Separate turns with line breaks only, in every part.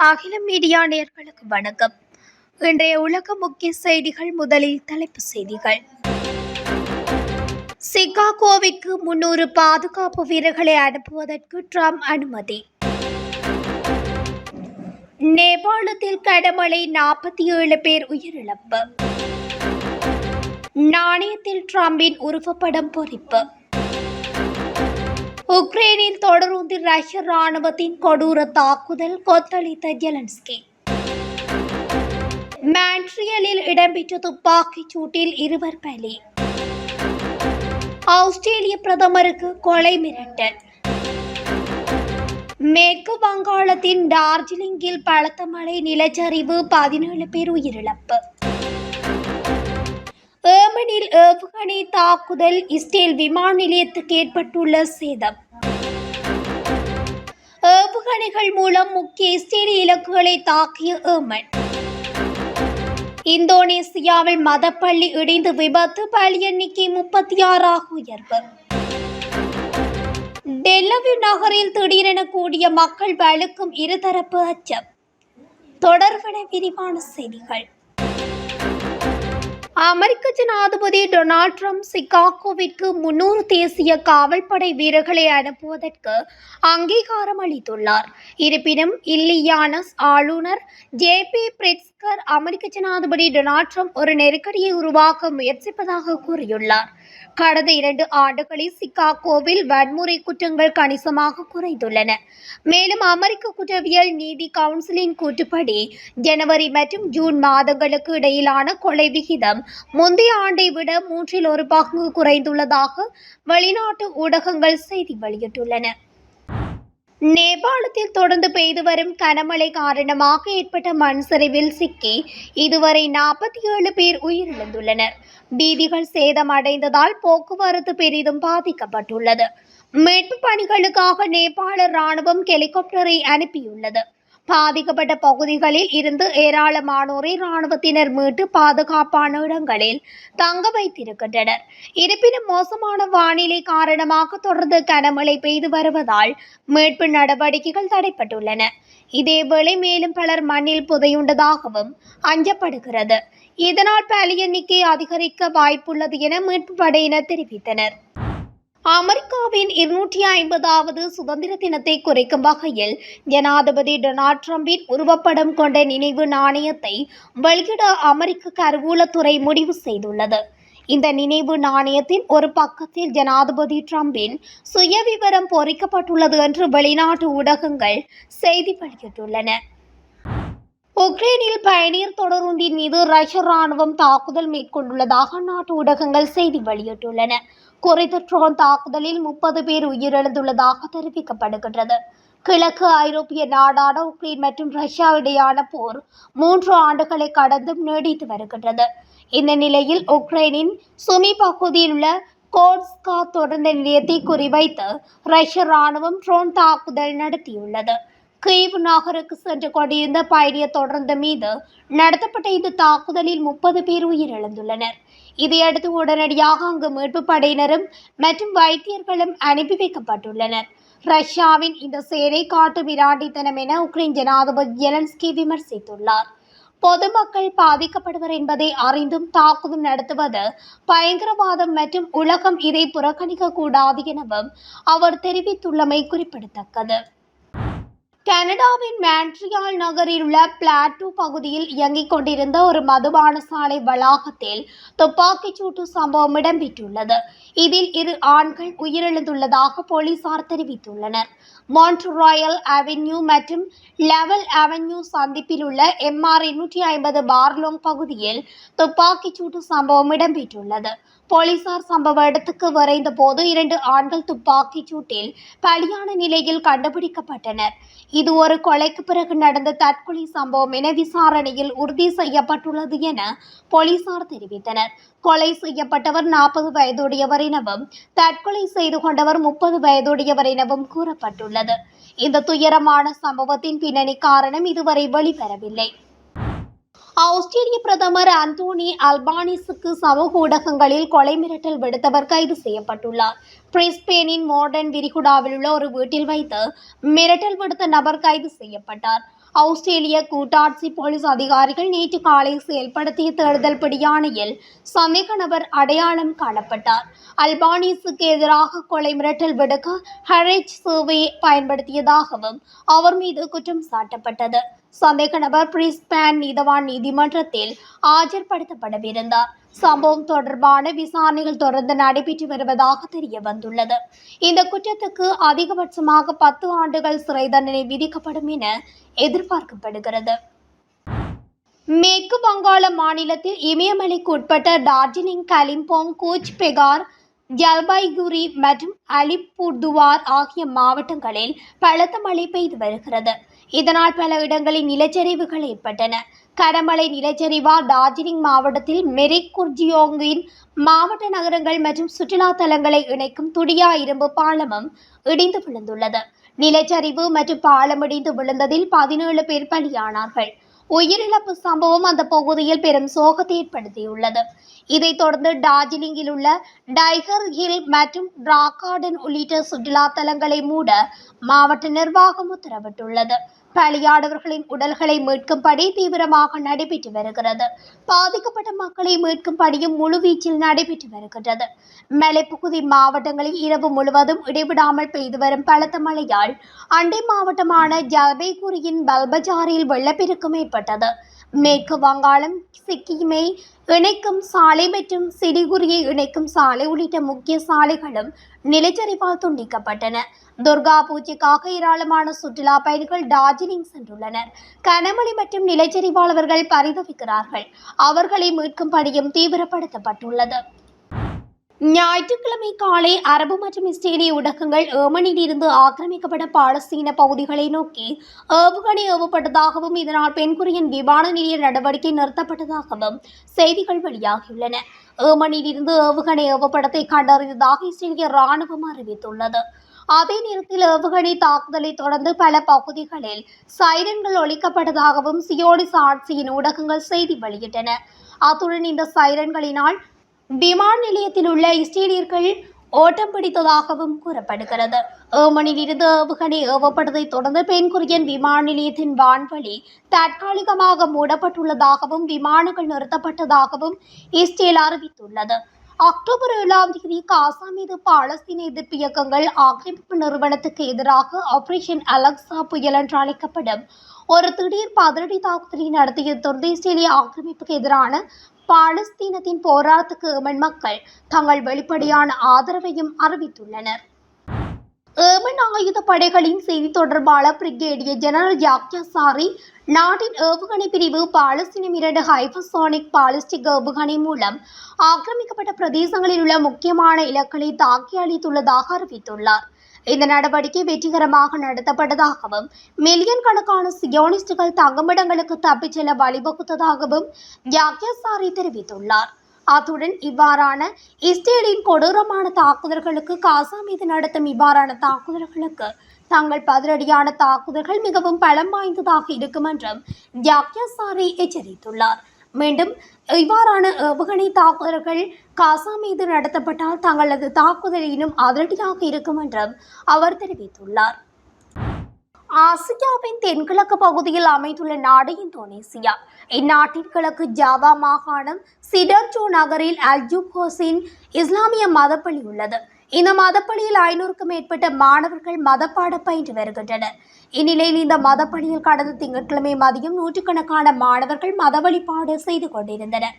அகில மீடியா நேயர்களுக்கு வணக்கம். இன்றைய உலக முக்கிய செய்திகள். முதலில் தலைப்புச் செய்திகள். சிகாகோவிற்கு 300 பாதுகாப்பு வீரர்களை அனுப்புவதற்கு ட்ரம்ப் அனுமதி. நேபாளத்தில் கனமழை, 47 பேர் உயிரிழப்பு. நாணயத்தில் ட்ரம்பின் உருவப்படம் பொறிப்பு. உக்ரைனில் தொடர்ந்து ரஷ்ய ராணுவத்தின் கொடூர தாக்குதல், கொந்தளித்த ஜெலன்ஸ்கி. மான்ட்ரியலில் இடம்பெற்ற துப்பாக்கிச் சூட்டில் 2 பலி. ஆஸ்திரேலிய பிரதமருக்கு கொலை மிரட்டல். மேற்கு வங்காளத்தின் டார்ஜிலிங்கில் பலத்த மழை, நிலச்சரிவு, 17 பேர் உயிரிழப்பு. ஏமனில் ஏவுகணை தாக்குதல், இஸ்ரேல் விமான நிலையத்துக்கு ஏற்பட்டுள்ள சேதம். ஏவுகணைகள் மூலம் முக்கிய இஸ்ரேலிய இலக்குகளை தாக்கிய ஏமன். இந்தோனேசியாவில் மதப்பள்ளி இடிந்து விபத்து, பலி எண்ணிக்கை 36 உயர்வு. டெல்லவிவ் நகரில் திடீரென கூடிய மக்கள் வலுக்கும் இருதரப்பு அச்சம். தொடர்பான விரிவான செய்திகள். அமெரிக்க ஜனாதிபதி டொனால்ட் ட்ரம்ப் சிகாகோவிற்கு 300 தேசிய காவல்படை வீரர்களை அனுப்புவதற்கு அங்கீகாரம் அளித்துள்ளார். இருப்பினும் இல்லியானஸ் ஆளுநர் ஜே.பி. பிரிட்ஸ்கர் அமெரிக்க ஜனாதிபதி டொனால்ட் ட்ரம்ப் ஒரு நெருக்கடியை உருவாக்க முயற்சிப்பதாக கூறியுள்ளார். கடந்த 2 ஆண்டுகளில் சிகாகோவில் வன்முறை குற்றங்கள் கணிசமாக குறைந்துள்ளன. மேலும் அமெரிக்க குற்றவியல் நீதி கவுன்சிலின் கூற்றுப்படி ஜனவரி மற்றும் ஜூன் மாதங்களுக்கு இடையிலான கொலை விகிதம் முந்தைய ஆண்டை விட 1/3 பங்கு குறைந்துள்ளதாக வெளிநாட்டு ஊடகங்கள் செய்தி வெளியிட்டுள்ளன. நேபாளத்தில் தொடர்ந்து பெய்து வரும் கனமழை காரணமாக ஏற்பட்ட மண் சரிவில் சிக்கி இதுவரை 47 பேர் உயிரிழந்துள்ளனர். வீதிகள் சேதமடைந்ததால் போக்குவரத்து பெரிதும் பாதிக்கப்பட்டுள்ளது. மீட்பு பணிகளுக்காக நேபாள ராணுவம் ஹெலிகாப்டரை அனுப்பியுள்ளது. பாதிக்கப்பட்ட பகுதிகளில் இருந்து ஏராளமானோரை ராணுவத்தினர் மீட்டு பாதுகாப்பான இடங்களில் தங்க வைத்திருக்கின்றனர். இருப்பினும் மோசமான வானிலை காரணமாக தொடர்ந்து கனமழை பெய்து வருவதால் மீட்பு நடவடிக்கைகள் தடைப்பட்டுள்ளன. இதேவேளை மேலும் பலர் மண்ணில் புதையுண்டதாகவும் அஞ்சப்படுகிறது. இதனால் பலி எண்ணிக்கை அதிகரிக்க வாய்ப்புள்ளது என மீட்பு படையினர் தெரிவித்தனர். அமெரிக்காவின் 250வது சுதந்திர தினத்தை குறைக்கும் வகையில் ஜனாதிபதி டொனால்ட் ட்ரம்பின் உருவப்படம் கொண்ட நினைவு நாணயத்தை வெளியிட அமெரிக்க கருவூலத்துறை முடிவு செய்துள்ளது. இந்த நினைவு நாணயத்தின் ஒரு பக்கத்தில் ஜனாதிபதி ட்ரம்பின் சுயவிவரம் பொறிக்கப்பட்டுள்ளது என்று வெளிநாட்டு ஊடகங்கள் செய்தி வெளியிட்டுள்ளன. உக்ரைனில் பயணியர் தொடருந்தின் மீது ரஷ்ய ராணுவம் தாக்குதல் மேற்கொண்டுள்ளதாக அந்நாட்டு ஊடகங்கள் செய்தி வெளியிட்டுள்ளன. குறித்த ட்ரோன் தாக்குதலில் 30 பேர் உயிரிழந்துள்ளதாக தெரிவிக்கப்படுகின்றது. கிழக்கு ஐரோப்பிய நாடான உக்ரைன் மற்றும் ரஷ்யா இடையான போர் 3 ஆண்டுகளை கடந்தும் நீடித்து வருகின்றது. இந்த நிலையில் உக்ரைனின் சுமி பகுதியில் உள்ள கோட்ஸ்கா தொடர்ந்த நிலையத்தை குறிவைத்து ரஷ்ய ராணுவம் ட்ரோன் தாக்குதல் நடத்தியுள்ளது. கீவ் நகருக்கு சென்று கொண்டிருந்த பயணியர் தொடர்ந்து மீது நடத்தப்பட்ட இந்த தாக்குதலில் 30 பேர் உயிரிழந்துள்ளனர். இதையடுத்து உடனடியாக அங்கு மீட்பு படையினரும் மற்றும் வைத்தியர்களும் அனுப்பி வைக்கப்பட்டுள்ளனர். ரஷ்யாவின் இந்த செயலை காட்டு மிராண்டித்தனம் என உக்ரைன் ஜனாதிபதி ஜெலன்ஸ்கி விமர்சித்துள்ளார். பொதுமக்கள் பாதிக்கப்படுவர் என்பதை அறிந்தும் தாக்குதல் நடத்துவது பயங்கரவாதம் மற்றும் உலகம் இதை புறக்கணிக்க கூடாது எனவும் அவர் தெரிவித்துள்ளமை குறிப்பிடத்தக்கது. கனடாவின் மான்ட்ரியால் நகரில் உள்ள பிளாட்டோ பகுதியில் இயங்கிக் கொண்டிருந்த ஒரு மதுபான சாலை வளாகத்தில் துப்பாக்கிச் சூட்டு சம்பவம் இடம்பெற்றுள்ளது. இதில் 2 ஆண்கள் உயிரிழந்துள்ளதாக போலீசார் தெரிவித்துள்ளனர். மான்ட்ரியால் அவென்யூ மற்றும் லெவல் அவென்யூ சந்திப்பில் உள்ள MR 250 பார்லோங் பகுதியில் துப்பாக்கிச் சூட்டு சம்பவம் இடம்பெற்றுள்ளது. போலீசார் சம்பவ இடத்துக்கு விரைந்த போது 2 ஆண்கள் துப்பாக்கிச் சூட்டில் பலியான நிலையில் கண்டுபிடிக்கப்பட்டனர். இது ஒரு கொலைக்கு பிறகு நடந்த தற்கொலை சம்பவம் என விசாரணையில் உறுதி செய்யப்பட்டுள்ளது என போலீசார் தெரிவித்தனர். கொலை செய்யப்பட்டவர் 40 வயதுடையவர் எனவும் தற்கொலை செய்து கொண்டவர் 30 வயதுடையவர் எனவும் கூறப்பட்டுள்ளது. இந்த துயரமான சம்பவத்தின் பின்னணி காரணம் இதுவரை வெளிவரவில்லை. ஆஸ்திரேலிய பிரதமர் அந்தோனி அல்பானிஸுக்கு சமூக ஊடகங்களில் கொலை மிரட்டல் விடுத்தவர் கைது செய்யப்பட்டுள்ளார். பிரிஸ்பேனின் மார்டன் விரிகுடாவில் உள்ள ஒரு வீட்டில் வைத்து மிரட்டல் விடுத்த நபர் கைது செய்யப்பட்டார். ஆஸ்திரேலிய கூட்டாட்சி போலீஸ் அதிகாரிகள் நேற்று காலை செயல்படுத்திய தேடுதல் பிடியாணையில் சந்தேக நபர் அடையாளம் காணப்பட்டார். அல்பானிஸுக்கு எதிராக கொலை மிரட்டல் விடுக்க ஹரேஜ் சேவையை பயன்படுத்தியதாகவும் அவர் மீது குற்றம் சாட்டப்பட்டது. சந்தேக நபர் பிரிஸ்பேன் நீதவான் நீதிமன்றத்தில் ஆஜர்படுத்தப்படவிருந்தார். சம்பவம் தொடர்பான விசாரணைகள் தொடர்ந்து நடைபெற்று வருவதாக தெரிய வந்துள்ளது. இந்த குற்றத்துக்கு அதிகபட்சமாக 10 ஆண்டுகள் சிறை தண்டனை விதிக்கப்படும் என எதிர்பார்க்கப்படுகிறது. மேற்கு வங்காள மாநிலத்தில் இமயமலைக்கு உட்பட்ட டார்ஜிலிங், கலிம்போங், கூச் பெகார், ஜல்பைகுரி மற்றும் அலிப்புர்துவார் ஆகிய மாவட்டங்களில் பலத்த மழை பெய்து வருகிறது. இதனால் பல இடங்களில் நிலச்சரிவுகள் ஏற்பட்டன. கனமழை நிலச்சரிவால் டார்ஜிலிங் மாவட்டத்தில் மெரிக் குர்ஜியோங்கின் மாவட்ட நகரங்கள் மற்றும் சுற்றுலா தலங்களை இணைக்கும் துடியா இரும்பு பாலமும் இடிந்து விழுந்துள்ளது. நிலச்சரிவு மற்றும் பாலம் இடிந்து விழுந்ததில் 17 பேர் பலியானார்கள். உயிரிழப்பு சம்பவம் அந்த பகுதியில் பெரும் சோகத்தை ஏற்படுத்தியுள்ளது. இதைத் தொடர்ந்து டார்ஜிலிங்கில் உள்ள டைகர் ஹில் மற்றும் ராக் கார்டன் உள்ளிட்ட சுற்றுலா தலங்களை மூட மாவட்ட நிர்வாகம் உத்தரவிட்டுள்ளது. பலியானவர்களின் உடல்களை மீட்கும் பணி தீவிரமாக நடைபெற்று வருகிறது. பாதிக்கப்பட்ட மக்களை மீட்கும் பணியும் முழுவீச்சில் நடைபெற்று வருகிறது. மலைப்பகுதி மாவட்டங்களில் இரவு முழுவதும் இடைவிடாமல் பெய்து வரும் பலத்த மழையால் அண்டை மாவட்டமான ஜல்பைகுரியின் பல்பஜாரில் வெள்ளப்பெருக்கம் ஏற்பட்டது. மேற்கு வங்காளம், சிக்கிமை இணைக்கும் சாலை மற்றும் சிலிகுரியை இணைக்கும் சாலை உள்ளிட்ட முக்கிய சாலைகளும் நிலச்சரிவால் துண்டிக்கப்பட்டன. துர்கா பூஜைக்காக ஏராளமான சுற்றுலா பயணிகள் டார்ஜிலிங் சென்றுள்ளனர். கனமழை மற்றும் நிலச்சரிவால் அவர்கள் பரிதவிக்கிறார்கள். அவர்களை மீட்கும் பணியும் தீவிரப்படுத்தப்பட்டுள்ளது. ஞாயிற்றுக்கிழமை காலை அரபு மற்றும் இஸ்ரேலிய ஊடகங்கள் ஏமனில் இருந்து ஆக்கிரமிக்கப்பட்ட பாலஸ்தீன பகுதிகளை நோக்கி ஏவுகணை ஏவப்பட்டதாகவும் இதனால் பென்குரியன் விமான நிலைய நடவடிக்கை நிறுத்தப்பட்டதாகவும் செய்திகள் வெளியாகியுள்ளன. ஏமனில் இருந்து ஏவுகணை ஏவப்படத்தை கண்டறிந்ததாக இஸ்ரேலிய ராணுவம் அறிவித்துள்ளது. அதே நேரத்தில் ஏவுகணை தாக்குதலை தொடர்ந்து பல பகுதிகளில் சைரன்கள் ஒலிக்கப்பட்டதாகவும் சியோனிச ஆட்சியின் ஊடகங்கள் செய்தி வெளியிட்டன. அத்துடன் இந்த சைரன்களினால் விமான நிலையத்தில் உள்ள இஸ்ரேலியர்கள் ஓட்டம் பிடித்ததாகவும் கூறப்படுகிறது. ஏமனில் இருந்து ஏவுகணை ஏவப்பட்டதை தொடர்ந்து பென்குரியன் விமான நிலையத்தின் வான்வழி தற்காலிகமாக மூடப்பட்டுள்ளதாகவும் விமானங்கள் நிறுத்தப்பட்டதாகவும் இஸ்ரேல் அறிவித்துள்ளது. அக்டோபர் 7ஆம் தேதி காசா மீது பாலஸ்தீன எதிர்ப்பு இயக்கங்கள் ஆக்கிரமிப்பு நிறுவனத்துக்கு எதிராக ஆபரேஷன் அலக்சா புயல் என்று அழைக்கப்படும் ஒரு திடீர் பதிலடி தாக்குதலை நடத்தியது தொடர்ந்து இஸ்ரேலிய ஆக்கிரமிப்புக்கு எதிரான பாலஸ்தீனத்தின் போராட்டத்துக்கு ஏமன் மக்கள் தங்கள் வெளிப்படையான ஆதரவையும் அறிவித்துள்ளனர். ஏமன் ஆயுத படைகளின் செய்தி தொடர்பாளர் பிரிகேடியர் ஜெனரல் யாக்யா சாரி நாட்டின் ஏவுகணை பிரிவு பாலஸ்தீனம் 2 ஹைபர்சோனிக் பாலிஸ்டிக் ஏவுகணை மூலம் ஆக்கிரமிக்கப்பட்ட பிரதேசங்களில் உள்ள முக்கியமான இலக்குகளை தாக்கி அளித்துள்ளதாக அறிவித்துள்ளார். இந்த நடவடிக்கை வெற்றிகரமாக நடத்தப்பட்டதாகவும் மில்லியன் கணக்கான சியோனிஸ்டுகள் தங்குமிடங்களுக்கு தப்பிச் செல்ல வழிவகுத்ததாகவும் யாக்யா சாரி தெரிவித்துள்ளார். அத்துடன் இவ்வாறான இஸ்ரேலின் கொடூரமான தாக்குதல்களுக்கு காசா மீது நடத்தும் இவ்வாறான தாக்குதல்களுக்கு தங்கள் பதிலடியான தாக்குதல்கள் மிகவும் பலம் வாய்ந்ததாக இருக்கும் என்றும் யாக்யா சாரி எச்சரித்துள்ளார். மீண்டும் இவ்வாறான ஏவுகணை தாக்குதல்கள் காசா மீது நடத்தப்பட்டால் தங்களது தாக்குதல் இன்னும் அதிரடியாக இருக்கும் என்றும் அவர் தெரிவித்துள்ளார். ஆசியாவின் தென்கிழக்கு பகுதியில் அமைந்துள்ள நாடு இந்தோனேசியா. இந்நாட்டின் கிழக்கு ஜாவா மாகாணம் சிடர்ஜோ நகரில் அல்ஜூகோஸின் இஸ்லாமிய மதப்பள்ளி உள்ளது. இந்த மதப்பள்ளியில் 500க்கும் மேற்பட்ட மாணவர்கள் மதப்பாடம் பயின்று வருகின்றனர். இந்நிலையில் இந்த மதப்பள்ளியில் கடந்த திங்கட்கிழமை மதியம் நூற்றுக்கணக்கான மாணவர்கள் மத வழிபாடு செய்து கொண்டிருந்தனர்.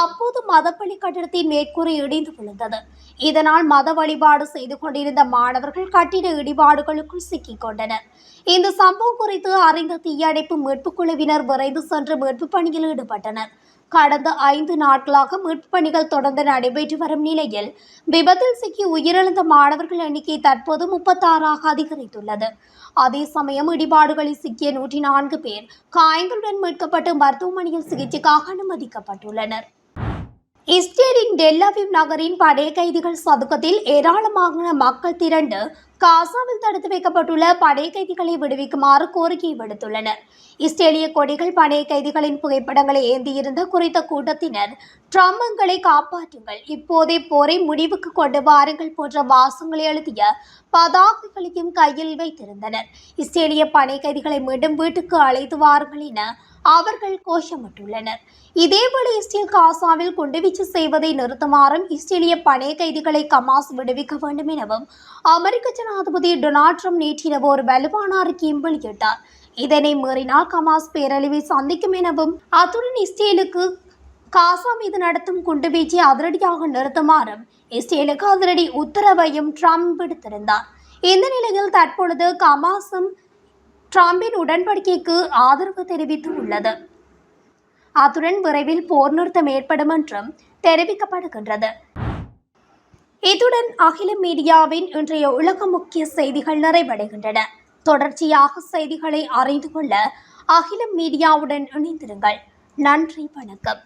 அப்போது மதப்பள்ளி கட்டிடத்தின் மேற்கூரை இடிந்து விழுந்தது. இதனால் மத வழிபாடு செய்து கொண்டிருந்த மாணவர்கள் கட்டிட இடிபாடுகளுக்குள் சிக்கிக் கொண்டனர். இந்த சம்பவம் குறித்து அறிந்த தீயணைப்பு மீட்புக் குழுவினர் விரைந்து சென்று மீட்புப் பணியில் ஈடுபட்டனர். கடந்த 5 நாட்களாக மீட்புப் பணிகள் தொடர்ந்து நடைபெற்று வரும் நிலையில் விபத்தில் சிக்கி உயிரிழந்த மாணவர்கள் எண்ணிக்கை தற்போது 36ஆக அதிகரித்துள்ளது. அதே சமயம் இடிபாடுகளில் சிக்கிய 104 பேர் காயங்களுடன் மீட்கப்பட்டு மருத்துவமனையில் சிகிச்சைக்காக அனுமதிக்கப்பட்டுள்ளனர். இஸ்ரேலின் டெல் அவீவ் நகரின் படைய கைதிகள் சதுக்கத்தில் ஏராளமான மக்கள் திரண்டு காசாவில் தடுத்து வைக்கப்பட்டுள்ள படைய கைதிகளை விடுவிக்குமாறு கோரிக்கை விடுத்துள்ளனர். இஸ்ரேலிய கொடிகள் படைய கைதிகளின் புகைப்படங்களை ஏந்தியிருந்த குறித்த கூட்டத்தினர் ட்ரம்ப் எங்களை காப்பாற்றுங்கள், இப்போதே போரை முடிவுக்கு கொண்டு வாருங்கள் போன்ற வாசகங்களை எழுதிய பதாகைகளையும் கையில் வைத்திருந்தனர். இஸ்ரேலிய படைய கைதிகளை மீண்டும் வீட்டுக்கு அழைத்து வாருங்கள் என அவர்கள் கோஷமிட்டுள்ளனர். இதேவேளை இஸ்ரேல் காசாவில் குண்டுவீச்சு செய்வதை நிறுத்துமாறும் இஸ்ரேலிய பணைய கைதிகளை ஹமாஸ் விடுவிக்க வேண்டும் எனவும் அமெரிக்க ஜனாதிபதி டொனால்ட் ட்ரம்ப் நேற்றிரவு ஒரு வலுவான அறிக்கையும் வெளியிட்டார். இதனை மீறினால் ஹமாஸ் பேரழிவை சந்திக்கும் எனவும் அத்துடன் இஸ்ரேலுக்கு காசா மீது நடத்தும் குண்டுவீச்சை அதிரடியாக நிறுத்துமாறும் இஸ்ரேலுக்கு அதிரடி உத்தரவையும் ட்ரம்ப் விடுத்திருந்தார். இந்த நிலையில் தற்பொழுது ஹமாஸும் ட்ரம்பின் உடன்படிக்கைக்கு ஆதரவு தெரிவித்து உள்ளது. அத்துடன் விரைவில் போர் நிறுத்தம் ஏற்படும் என்றும் தெரிவிக்கப்படுகின்றது. இத்துடன் அகில மீடியாவின் இன்றைய உலக முக்கிய செய்திகள் நிறைவடைகின்றன. தொடர்ச்சியாக செய்திகளை அறிந்து கொள்ள அகில மீடியாவுடன் இணைந்திருங்கள். நன்றி, வணக்கம்.